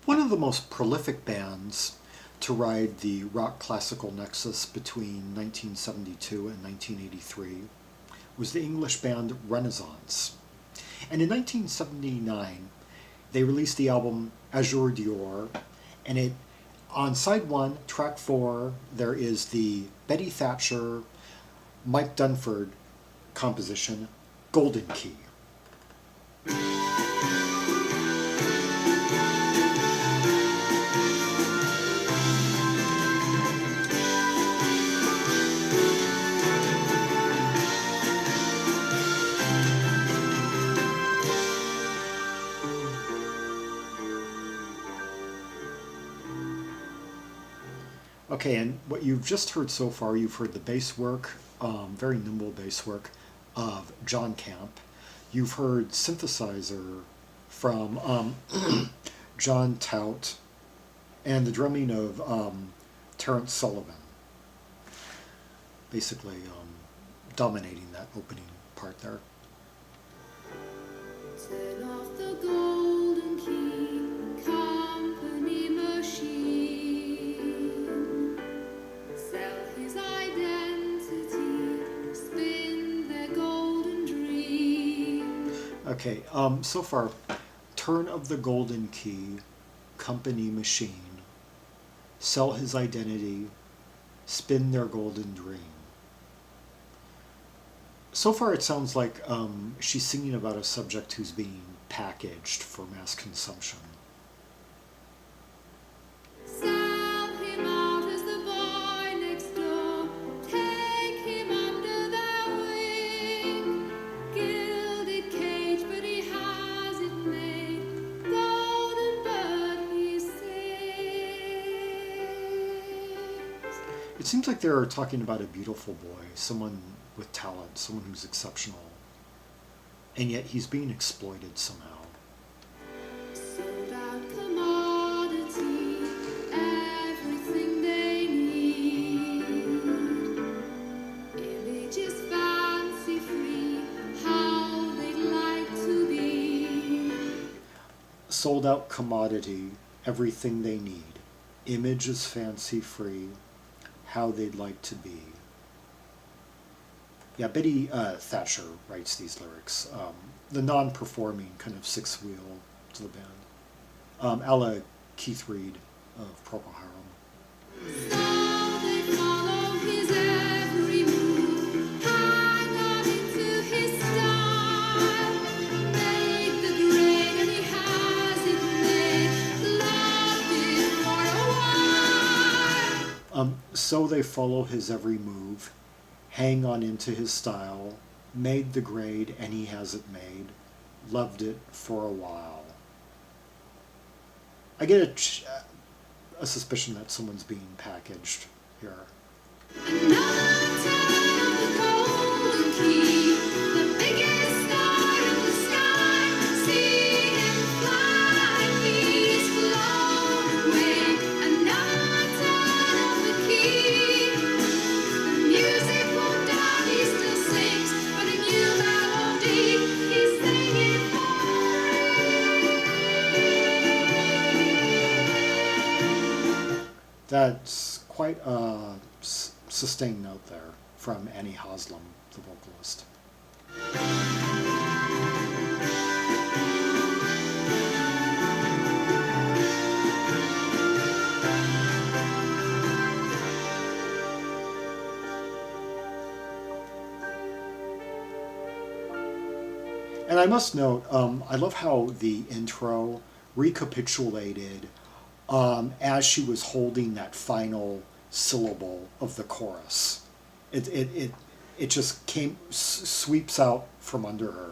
One of the most prolific bands to ride the rock classical nexus between 1972 and 1983 was the English band Renaissance. And in 1979, they released the album Azure D'or, and on side 1, track 4, there is the Betty Thatcher, Mike Dunford composition, Golden Key. Okay, and what you've just heard so far, you've heard the bass work, very nimble bass work of Jon Camp. You've heard synthesizer from John Tout, and the drumming of Terence Sullivan, basically dominating that opening part there. Turn off the golden key, company machine. Sell his identity, spin their golden dream. Okay, so far, turn of the golden key, company machine, sell his identity, spin their golden dream. So far it sounds like she's singing about a subject who's being packaged for mass consumption. Sell him out as the boy next door. Take him under their wing. Gilded cage, but he has it made. Golden bird he sings. It seems like they're talking about a beautiful boy, someone with talent, someone who's exceptional, and yet he's being exploited somehow. Sold out commodity, everything they need. Images fancy free, how they'd like to be. Sold out commodity, everything they need. Image is fancy free, how they'd like to be. Yeah, Betty Thatcher writes these lyrics. The non-performing kind of sixth wheel to the band. A la Keith Reed of Procol Harum. So they follow his every move, hang on into his style. Make the grade and he has it made, loved it for a while. So they follow his every move, hang on into his style, made the grade and he has it made, loved it for a while. I get a suspicion that someone's being packaged here. Another turn of the golden key, the biggest star in the sky. See him fly, he's flown away. Another turn of the key, the music won't die, he still sings, but a new melody, he's singing for That's quite a sustained note there from Annie Haslam, the vocalist. And I must note, I love how the intro recapitulated as she was holding that final syllable of the chorus. It just sweeps out from under her.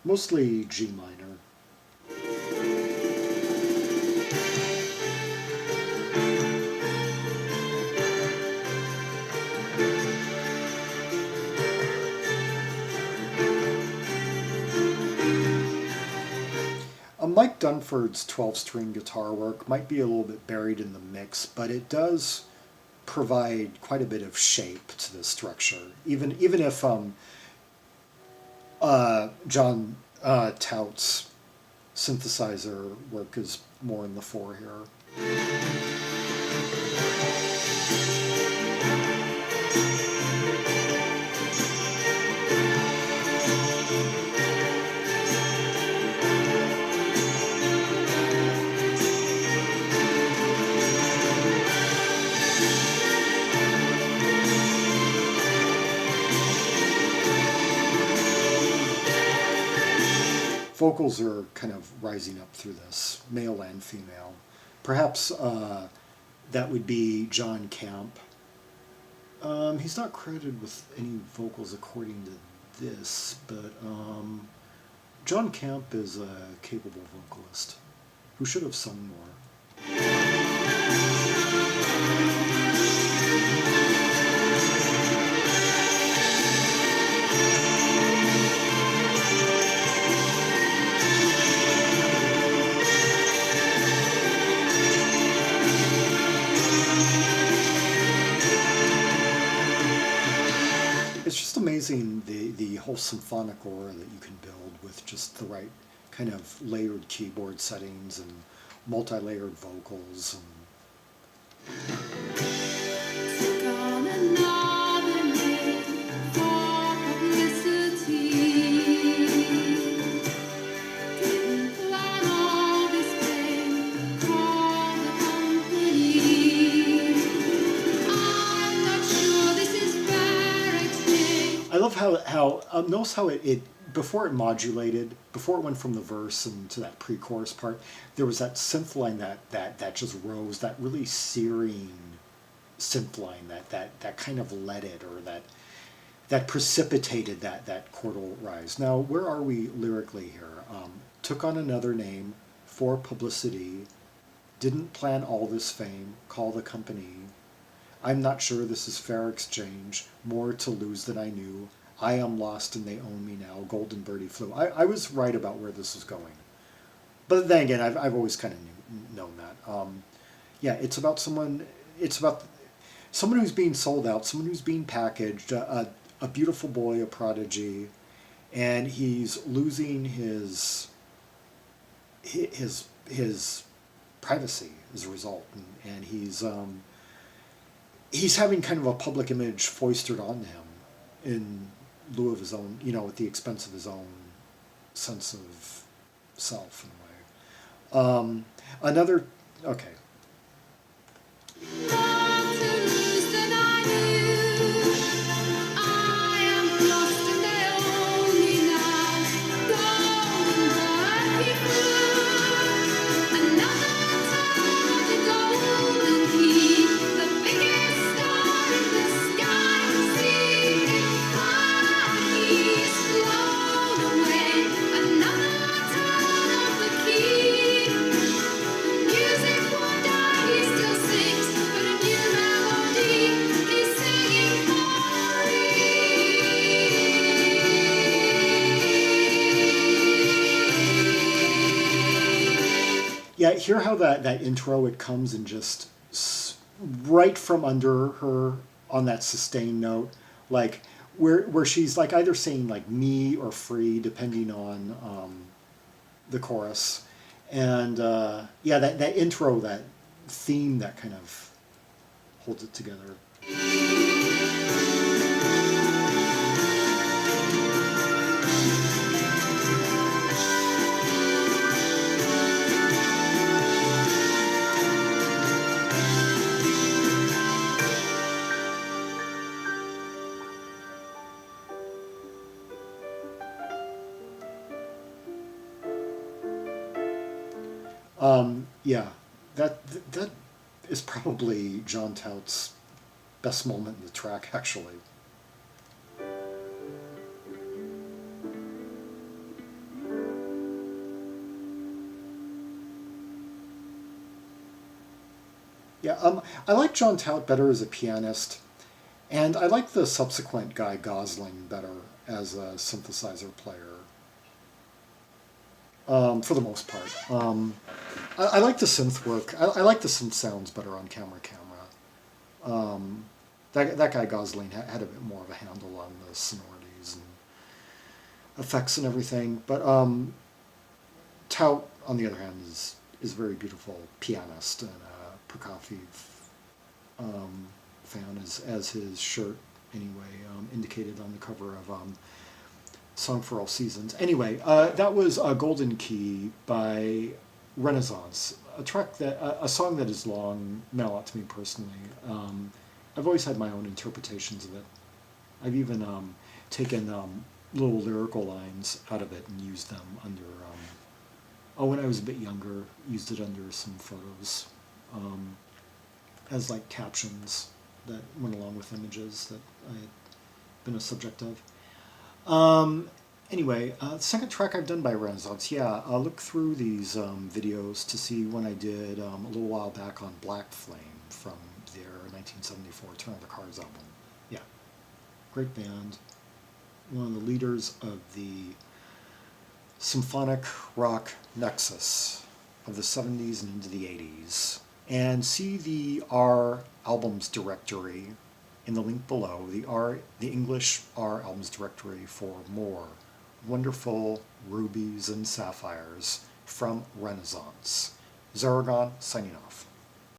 Mostly G minor. like Dunford's 12-string guitar work. Might be a little bit buried in the mix, but it does provide quite a bit of shape to the structure. Even if John Tout's synthesizer work is more in the fore here. Vocals are kind of rising up through this, male and female. Perhaps that would be Jon Camp. He's not credited with any vocals according to this, but Jon Camp is a capable vocalist who should have sung more. It's just amazing the whole symphonic aura that you can build with just the right kind of layered keyboard settings and multi-layered vocals. Took on another name for publicity. Didn't plan all this fame, call the company. I'm not sure this is fair exchange. I love how notice how it before it modulated, before it went from the verse into that pre-chorus part, there was that synth line that just rose, that really searing synth line that kind of led it, or that precipitated that chordal rise. Now, where are we lyrically here? Took on another name for publicity, didn't plan all this fame, call the company. I'm not sure this is fair exchange, more to lose than I knew. I am lost and they own me now, golden birdie flew. I was right about where this is going. But then again, I've always kind of known that. Yeah, it's about someone who's being sold out, someone who's being packaged, a beautiful boy, a prodigy, and he's losing his privacy as a result, and he's having kind of a public image foisted on him in lieu of his own, at the expense of his own sense of self in a way. Okay. More to lose than I knew. I am lost and they own me now. Golden bird he flew. Another turn of the golden key. The biggest star in the sky. See him fly. He's flown away. Another turn of the key. Music won't die, he still sings, but a new melody he's singing for me. Yeah, hear how that intro, it comes and just right from under her on that sustained note, like where she's like either saying like me or free, depending on the chorus. And yeah, that intro, that theme, that kind of holds it together. Yeah, that is probably Jon Tout's best moment in the track, actually. Yeah, I like Jon Tout better as a pianist, and I like the subsequent Guy Gosling better as a synthesizer player. for the most part. I like the synth work. I like the synth sounds better on camera. That guy Gosling had a bit more of a handle on the sonorities and effects and everything. But Tout, on the other hand, is a very beautiful pianist and a Prokofiev fan, as his shirt anyway indicated on the cover of Song for All Seasons. Anyway, that was Golden Key by Renaissance, a song that is long, meant a lot to me personally. I've always had my own interpretations of it. I've even taken little lyrical lines out of it and used them under, when I was a bit younger, used it under some photos as like captions that went along with images that I had been a subject of. Anyway, the second track I've done by Renaissance, I'll look through these videos to see when I did a little while back on Black Flame from their 1974 Turn of the Cards album. Yeah, great band. One of the leaders of the symphonic rock nexus of the 70s and into the 80s. And see the R albums directory in the link below, the English R albums directory for more wonderful rubies and sapphires from Renaissance. Zaragon signing off.